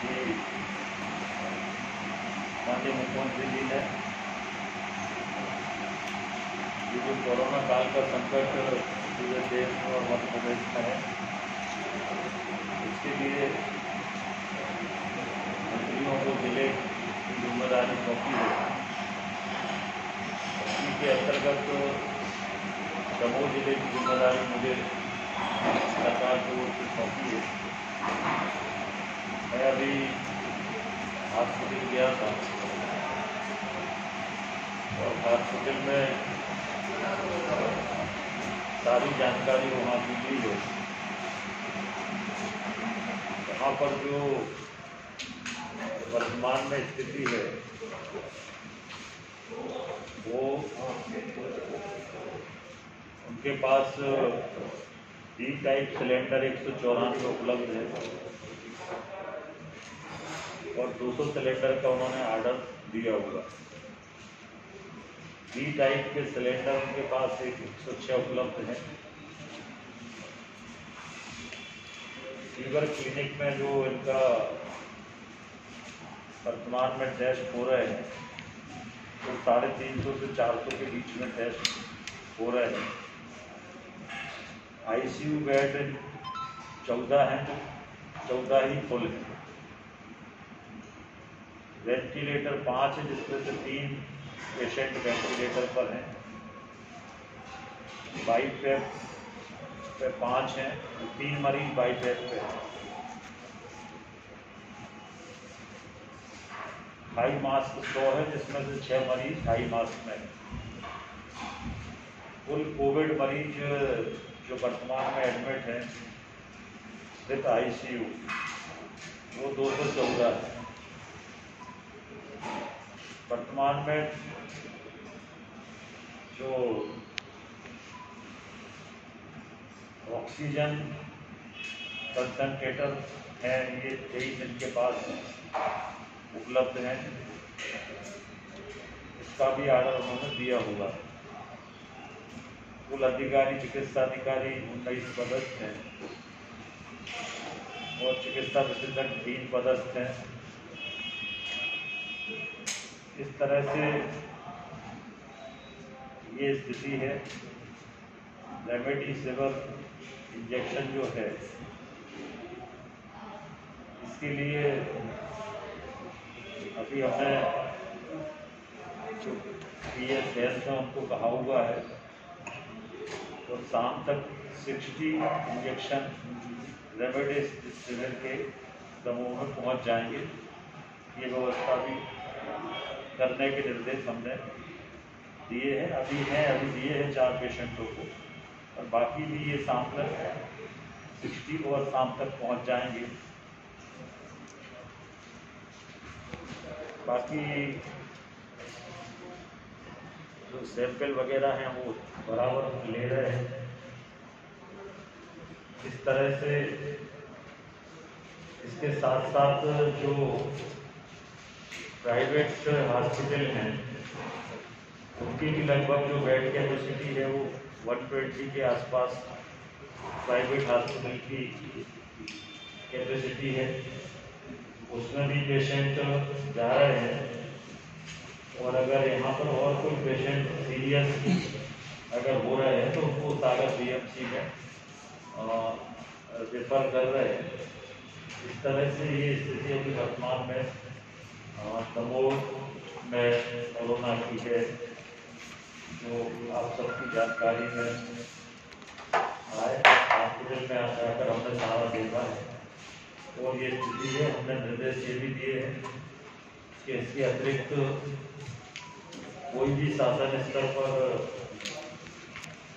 कि माननीय मुख्यमंत्री जी ने ये जो कोरोना काल का संकट पूरे देश में और मध्य प्रदेश में है, इसके लिए मंत्रियों को जिले की जिम्मेदारी सौंपी है। इसी के अंतर्गत दमोह जिले की जिम्मेदारी मुझे सरकार की ओर से सौंपी है। मैं अभी हॉस्पिटल गया था और हॉस्पिटल में सारी जानकारी वहाँ की ली है। वहाँ पर जो वर्तमान में स्थिति है वो उनके पास डी टाइप सिलेंडर 194 उपलब्ध है और 200 सिलेंडर का उन्होंने ऑर्डर दिया हुआ। डी टाइप के सिलेंडर उनके पास 106 उपलब्ध है। फीवर क्लिनिक में जो इनका वर्तमान में टेस्ट हो रहे हैं तो 350 से 400 के बीच में टेस्ट हो रहे हैं। आईसीयू बेड 14 हैं, 14 ही फुल हैं। वेंटिलेटर 5 है, जिसमें से 3 पेशेंट वेंटिलेटर पर हैं। बाईपैप पे 5 हैं, 3 मरीज बाईपैप पे हैं। हाई मास्क 100 है, जिसमें से 6 मरीज हाई मास्क में हैं। कुल कोविड मरीज जो वर्तमान में एडमिट हैं विद आईसीयू वो 214 है। वर्तमान में जो ऑक्सीजन कंसंट्रेटर हैं ये 23 इनके पास उपलब्ध हैं। इसका भी ऑर्डर उन्होंने दिया हुआ। कुल अधिकारी चिकित्सा अधिकारी 19 पदस्थ हैं और चिकित्सा विशेषज्ञ 3 पदस्थ हैं। इस तरह से ये स्थिति है। रेमडेसिविर इंजेक्शन जो है इसके लिए अभी हमने जो PSS में उनको कहा हुआ है तो शाम तक 60 इंजेक्शन रेमडेसिविर के दमोह में पहुंच जाएंगे। ये व्यवस्था भी करने के निर्देश हमने दिए हैं। अभी दिए हैं 4 पेशेंटों को और बाकी भी ये शाम तक 60 और शाम तक पहुंच जाएंगे। बाकी जो सैंपल वगैरह हैं वो बराबर ले रहे हैं। इस तरह से इसके साथ साथ जो प्राइवेट हॉस्पिटल हैं उनकी भी लगभग जो बेड कैपेसिटी है वो 120 के आसपास प्राइवेट हॉस्पिटल की कैपेसिटी है। उसमें भी पेशेंट जा रहे हैं और अगर यहाँ पर और कोई पेशेंट सीरियस अगर हो रहे हैं तो उनको सागर BMC में रेफर कर रहे हैं। इस तरह से ये स्थिति अभी वर्तमान में दमोह में कोरोना की है, जो आप सबकी जानकारी में आए। हॉस्पिटल में आकर हमने सारा देखा है और ये स्थिति है। हमने निर्देश ये भी दिए हैं कि इसके अतिरिक्त कोई भी शासन स्तर पर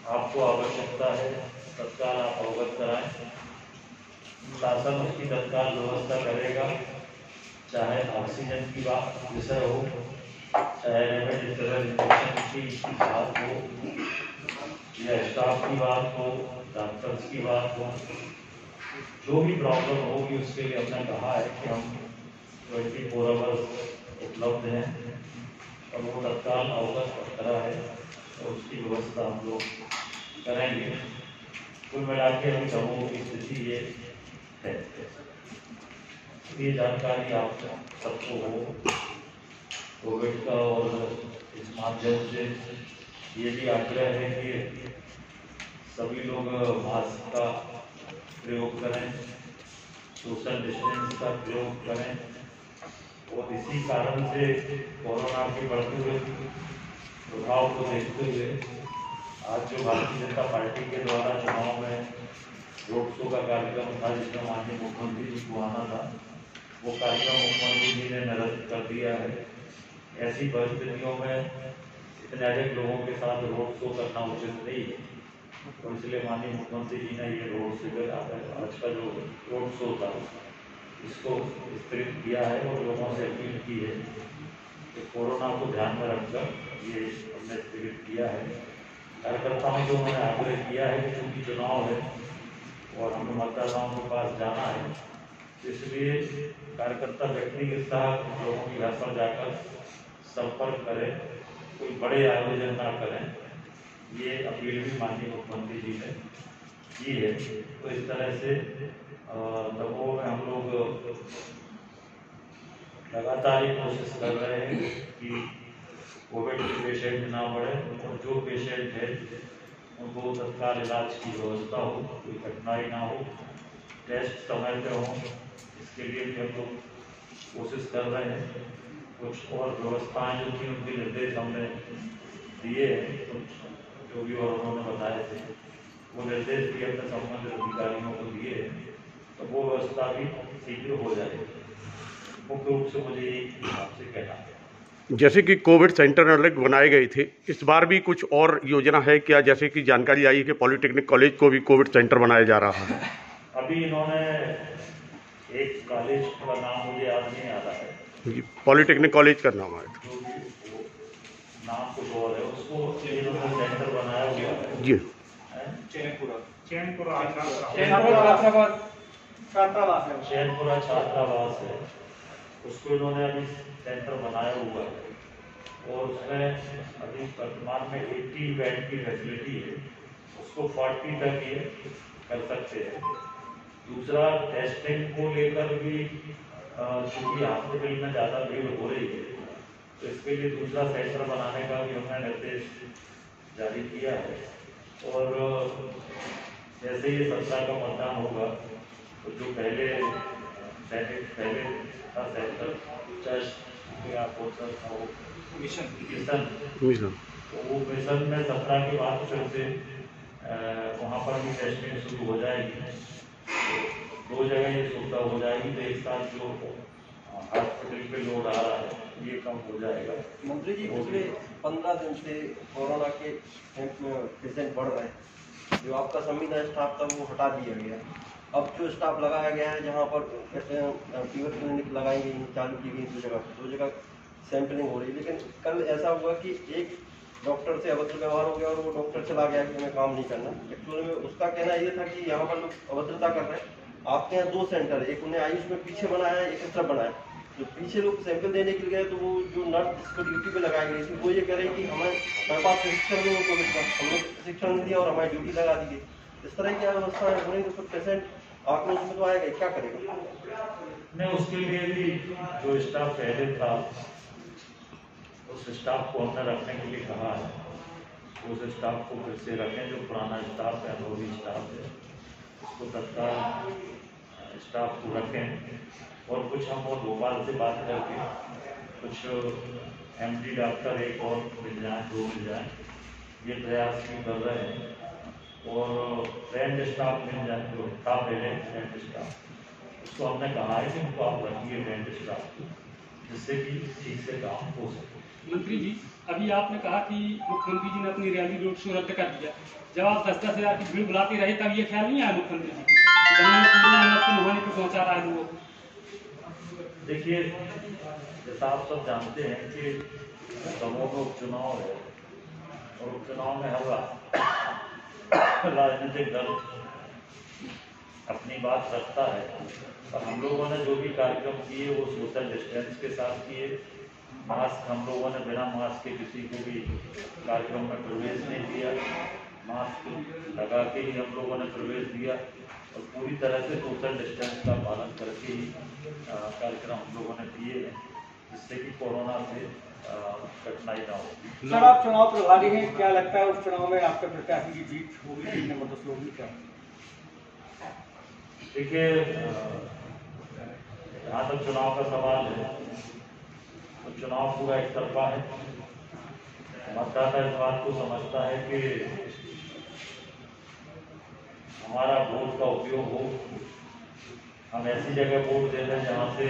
आपको आवश्यकता है तत्काल आप अवगत कराएं। शासन उसकी तत्काल व्यवस्था करेगा, चाहे ऑक्सीजन की बात विषय हो, चाहे रेमडेसिविर इंजेक्शन की बात हो या स्टाफ की बात हो, डॉक्टर्स की बात हो, जो भी प्रॉब्लम होगी उसके लिए हमने कहा है कि हम 24 आवर्स उपलब्ध हैं और वो तत्काल अवगत करा है और उसकी व्यवस्था हम लोग करेंगे। कुल मिला के अभी दमोह की स्थिति ये है। ये जानकारी आप सबको हो कोविड का। और इस माध्यम से ये भी आग्रह है कि सभी लोग मास्क का प्रयोग करें, सोशल डिस्टेंस का प्रयोग करें। और इसी कारण से कोरोना के बढ़ते हुए प्रभाव को देखते हुए आज जो भारतीय जनता पार्टी के द्वारा चुनाव में रोड शो का कार्यक्रम था, जिसमें माननीय मुख्यमंत्री जी को आना था, वो कार्यक्रम मुख्यमंत्री जी ने निरस्त कर दिया है। ऐसी परिस्थितियों में इतने अधिक लोगों के साथ रोड शो करना उचित नहीं है, और इसलिए माननीय मुख्यमंत्री जी ने ये रोड शो आज का जो रोड शो था इसको स्थगित किया है। और लोगों से अपील की है कि कोरोना को ध्यान में रखकर ये हमने स्थगित किया है। कार्यकर्ताओं को उन्होंने आग्रह किया है कि चूंकि चुनाव है और हमें मतदाताओं के पास जाना है, इसलिए कार्यकर्ता व्यक्तिगत साथ लोगों के घर पर जाकर संपर्क करें, कोई बड़े आयोजन ना करें। ये अपील भी माननीय मुख्यमंत्री जी ने की है। तो इस तरह से दमोह में हम लोग लगातार ये कोशिश कर रहे हैं कि कोविड के पेशेंट ना बढ़े, और जो पेशेंट है उनको तत्काल इलाज की व्यवस्था हो, कोई कठिनाई ना हो, टेस्ट समय पे हो, इसके लिए भी हम लोग कोशिश कर रहे हैं। कुछ और व्यवस्थाएं जो थी उनके निर्देश हमने दिए हैं, कुछ जो भी और उन्होंने बताए थे वो निर्देश भी अपने संबंधित अधिकारियों को दिए हैं, तो वो व्यवस्था भी शीघ्र हो जाएगी। मुख्य रूप से मुझे आपसे कहना है। जैसे कि कोविड सेंटर अलग बनाए गए थे, इस बार भी कुछ और योजना है क्या? जैसे कि जानकारी आई है कि पॉलिटेक्निक कॉलेज को भी कोविड सेंटर बनाया जा रहा है। अभी इन्होंने एक कॉलेज का नाम मुझे याद नहीं आ रहा है जी, पॉलिटेक्निक कॉलेज का नाम है, जो भी वो नाम कुछ और है, उसको इन्होंने सेंटर बनाया हुआ है जी। चैनपुरा छात्रावास है, उसको इन्होंने अभी सेंटर बनाया हुआ है। और उसमें अभी वर्तमान में 80 बेड की फैसिलिटी है, उसको 40 तक ये कर सकते हैं। दूसरा, टेस्टिंग को लेकर भी चूंकि हॉस्पिटल में ज़्यादा भीड़ हो रही है, तो इसके लिए दूसरा सेंटर बनाने का भी हमने निर्देश जारी किया है। और जैसे ये 17 का मतदान होगा, तो जो पहले था सेंटर चर्च या पोर्टल था वो मिशन, तो वो मिशन में 17 के बाद फिर से वहाँ पर भी टेस्टिंग शुरू हो जाएगी। तो 2 जगह ये सुविधा हो जाएगी, तो एक साथ जो हॉस्पिटल पे लोड आ रहा है ये कम हो जाएगा। मंत्री जी, पिछले 15 दिन से कोरोना के पेशेंट बढ़ रहे हैं। जो आपका संविदा स्टाफ था वो हटा दिया गया। अब जो स्टाफ लगाया गया है, जहाँ पर फीवर क्लिनिक लगाई गई, चालू की गई 2 जगह सैंपलिंग हो रही है। लेकिन कल ऐसा हुआ कि एक डॉक्टर से अभद्र व्यवहार हो गया और वो डॉक्टर चला गया कि हमें काम नहीं करना। एक्चुअली में उसका कहना ये था कि यहाँ पर लोग अभद्रता कर रहे हैं। आपके यहाँ 2 सेंटर है, एक उन्हें आयुष में पीछे बनाया है, एक इस तरफ बनाया। जो पीछे लोग सैंपल देने के लिए गए, तो वो जो नर्स जिसको ड्यूटी पे लगाई गई थी, वो ये कह रहे हैं कि हमारे पास प्रशिक्षण नहीं हो कोविड का, हमने प्रशिक्षण नहीं दिया और हमारी ड्यूटी लगा दी गई। इस तरह की व्यवस्था हो रही, तो फिर पेशेंट आक्रोश में तो आएगा, क्या करेगा? नहीं, उसके लिए भी जो स्टाफ पहले था उस स्टाफ को हमने रखने के लिए कहा है। उस स्टाफ को फिर से रखें, जो पुराना स्टाफ है, अनुभवी स्टाफ है, उसको तत्काल स्टाफ को रखें। और कुछ हम और भोपाल से बात करके कुछ एमडी डॉक्टर एक और मिल जाए, 2 मिल जाए, ये प्रयास भी कर रहे हैं। और ट्रेंड स्टाफ मिल जाए, जो था पहले ट्रेंड स्टाफ, उसको हमने कहा है कि उनको आप रखिए ट्रेंड स्टाफ, जिससे कि ठीक से काम हो सके। मंत्री जी, अभी आपने कहा कि मुख्यमंत्री जी ने अपनी रैली रोड शो रद्द कर दिया। जब आप 10-10 हजार की भीड़ बुलाते रहे, तब ये ख्याल नहीं आया मुख्यमंत्री जी को पहुँचा रहा है लोगों को? देखिए, जैसा आप सब जानते हैं कि दमोह में उपचुनाव है, और उपचुनाव में हर राजनीतिक दल अपनी बात रखता है। और हम लोगों ने जो भी कार्यक्रम किए वो सोशल डिस्टेंस के साथ किए। मास्क हम लोगों ने बिना मास्क के किसी को भी कार्यक्रम में प्रवेश नहीं दिया, मास्क लगा के ही हम लोगों ने प्रवेश दिया। और पूरी तरह से सोशल डिस्टेंस का पालन करके ही कार्यक्रम हम लोगों ने किए हैं, जिससे कि कोरोना से कठिनाई ना हो। सर, आप चुनाव प्रभारी हैं, क्या लगता है उस चुनाव में आपके प्रत्याशी की जीत होगी, कितने मतों से होगी, क्या? देखिए, जहाँ तक चुनाव का सवाल है तो चुनाव पूरा एक तरफा है। मतदाता इस बात को समझता है कि हमारा वोट का उपयोग हो, हम ऐसी जगह वोट दे दें जहाँ से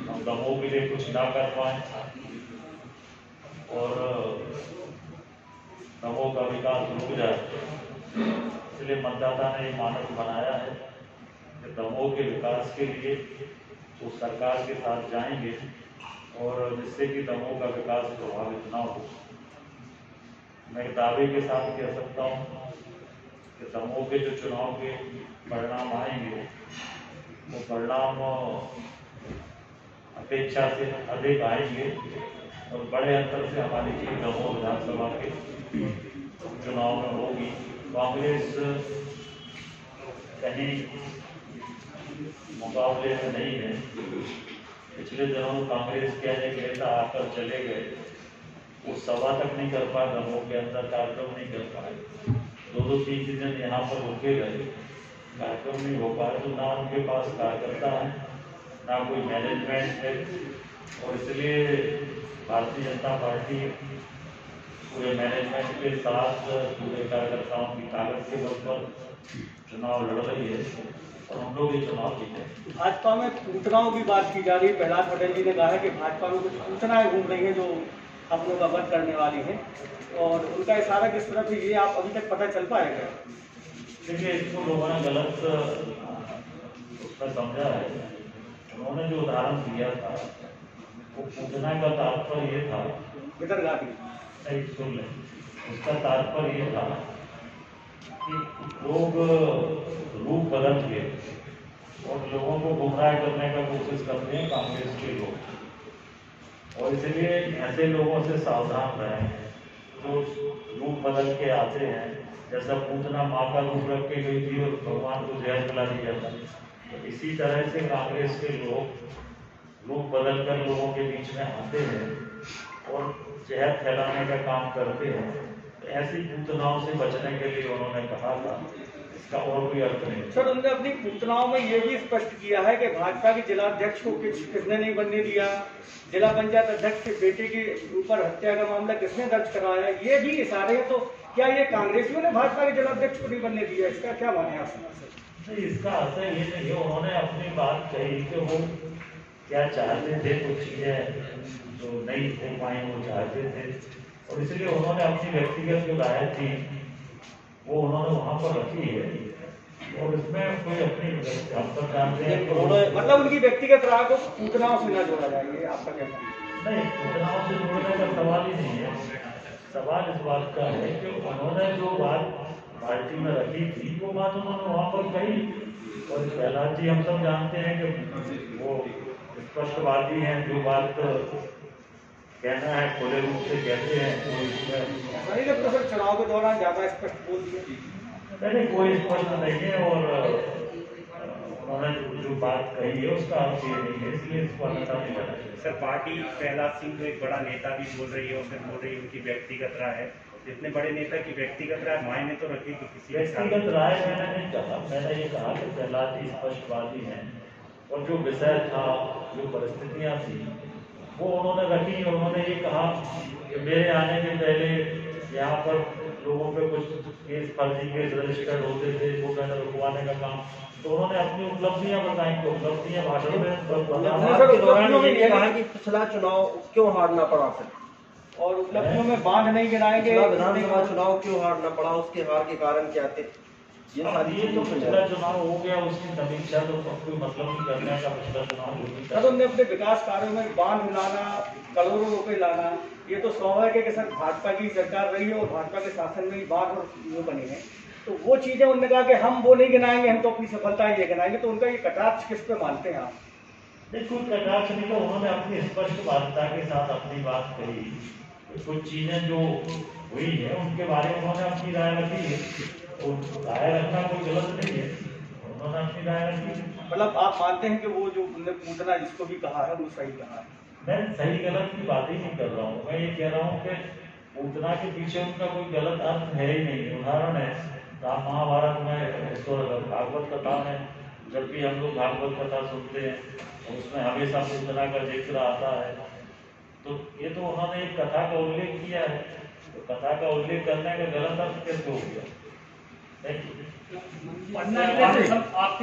हम दमों के लिए कुछ ना कर पाए और दमों का विकास रुक जाए। इसलिए मतदाता ने मानस बनाया है कि दमों के विकास के लिए वो सरकार के साथ जाएंगे और जिससे कि दमों का विकास प्रभावित ना हो। मैं दावे के साथ कह सकता हूँ कि दमों के जो चुनाव के परिणाम आएंगे वो परिणाम अपेक्षा से अधिक आएंगे और बड़े अंतर से हमारी जीत दमोह विधानसभा के चुनाव में होगी। कांग्रेस कहीं मुकाबले में नहीं है। पिछले दिनों कांग्रेस के अनेक नेता आकर चले गए, वो सभा तक नहीं कर पाए, दमोह के अंदर कार्यक्रम नहीं कर पाए। 2-3 दिन यहाँ पर रुके गए, कार्यक्रम नहीं हो पाए। तो ना उनके पास कार्यकर्ता है, ना कोई मैनेजमेंट है और इसलिए भारतीय जनता पार्टी पूरे मैनेजमेंट के साथ पूरे कार्यकर्ताओं की ताकत के बल पर चुनाव लड़ रही है और हम लोग ये चुनाव जीते। भाजपा में सूचनाओं की बात की जा रही है। प्रहलाद पटेल जी ने कहा है कि भाजपा में कुछ सूचनाएं घूम रही हैं जो आप लोग अवगत करने वाली हैं, और उनका इशारा किस तरफ है ये आप अभी तक पता चल पाएगा? देखिए, इसको लोगों ने गलत उसमें समझा है। उन्होंने जो उदाहरण दिया था वो पूछना का तात्पर्य ये था, विदर्गाती सही सुन लें, उसका तात्पर्य ये था कि लोग रूप बदल के और लोगों को गुमराह करने का कोशिश करते हैं कांग्रेस के लोग, और इसलिए ऐसे लोगों से सावधान रहें जो रूप बदल के आते हैं। जैसा पूतना माँ का रूप रख के गई थी और भगवान को जहर खिला दिया था, तो इसी तरह से कांग्रेस के लोग रूप बदल कर लोगों के बीच में आते हैं और जहर फैलाने का काम करते हैं। तो ऐसी पूतनाओं से बचने के लिए उन्होंने कहा था, इसका और कोई अर्थ नहीं। सर, उन्होंने अपनी सूचनाओं में ये भी स्पष्ट किया है कि भाजपा के जिलाध्यक्ष को किसने नहीं बनने दिया, जिला पंचायत अध्यक्ष के बेटे के ऊपर हत्या का मामला किसने दर्ज कराया, ये भी इशारे हैं। तो क्या ये कांग्रेसियों ने भाजपा के जिलाध्यक्ष को नहीं बनने दिया, इसका क्या माने आप? नहीं, इसका असर ये नहीं है। उन्होंने अपनी बात कही कि वो क्या चाहते थे, कुछ चीजें जो नहीं हो पाई वो चाहते थे, और इसलिए उन्होंने अपनी व्यक्तिगत जो राय थी वो उन्होंने वहाँ पर रखी है और इसमें कोई अपनी हम सब जानते हैं मतलब उनकी व्यक्तिगत राय को सूचनाओं से न जोड़ा जाए, ये आपका कहना है? नहीं, सूचनाओं से जोड़ने का सवाल ही नहीं है। सवाल इस बात का है कि उन्होंने जो बात पार्टी में रखी थी वो बात उन्होंने वहाँ पर कही, और प्रहलाद जी हम सब जानते हैं कि वो स्पष्टवादी हैं, जो बात कहना है खुले रूप से कहते हैं। तो नहीं लगता सर चुनाव के दौरान ज्यादा स्पष्ट बोल दिए? नहीं, कोई स्पष्ट नहीं है और उन्होंने जो बात कही है उसका अर्थ ये नहीं है, इसलिए इसको अन्यथा नहीं करना चाहिए। सर, पार्टी प्रहलाद सिंह को एक बड़ा नेता भी बोल रही है और फिर बोल रही है उनकी व्यक्तिगत राय है। इतने बड़े नेता की व्यक्तिगत राय मायने तो रखेगी किसी व्यक्तिगत राय मैंने नहीं कहा। मैंने ये कहा कि प्रहलाद जी स्पष्टवादी हैं और जो विषय था, जो परिस्थितियां थी वो उन्होंने रखी और उन्होंने ये कहा कि मेरे आने के पहले यहाँ पर लोगों पे कुछ केस, फर्जी केस रजिस्टर्ड होते थे, वो मैंने रुकवाने का काम। तो उन्होंने अपनी उपलब्धियां बताई, तो उपलब्धियां भाषण में कहा कि पिछला चुनाव क्यों हारना पड़ा फिर, और उपलब्धियों में बांध नहीं गिराएंगे, विधानसभा चुनाव क्यों हारना पड़ा, उसके हार के कारण क्या थे, ये सारी ये तो पिछला चुनाव हो गया, उसकी समीक्षा तो कोई मतलब नहीं करने का। पिछला चुनाव सर, उनने अपने विकास कार्यों में बांध लाना, करोड़ों रुपए लाना, ये तो स्वाभाविक है कि सर भाजपा की सरकार रही है और भाजपा के शासन में ही बांध और वो बने हैं, तो वो चीजें उन्होंने कहा कि हम वो नहीं गिनाएंगे, हम तो अपनी सफलताएं ये गिनाएंगे। तो उनका ये कटाक्ष किस पे मानते हैं आप? देखो, कटाक्ष नहीं, तो उन्होंने अपनी स्पष्टवादिता के साथ अपनी बात कही। कुछ चीजें जो हुई है उनके बारे में उन्होंने अपनी राय रखी है वो राय रखना कोई गलत नहीं है, उन्होंने अपनी राय रखी। मतलब आप मानते हैं कि वो जो उनने पूतना जिसको भी कहा है वो सही कहा है? मैं सही गलत की बात ही नहीं कर रहा हूँ, मैं ये कह रहा हूँ कि पूतना के पीछे उनका कोई गलत अर्थ है ही नहीं। उदाहरण है राम महाभारत में, भागवत कथा में, जब भी हम लोग भागवत कथा सुनते हैं उसमें हमेशा पूतना का जिक्र आता है। तो ये तो उन्होंने एक कथा का उल्लेख किया है, तो कथा का उल्लेख करने का गलत अर्थ कैसे हो गया? पन्ना के लिए सब आपके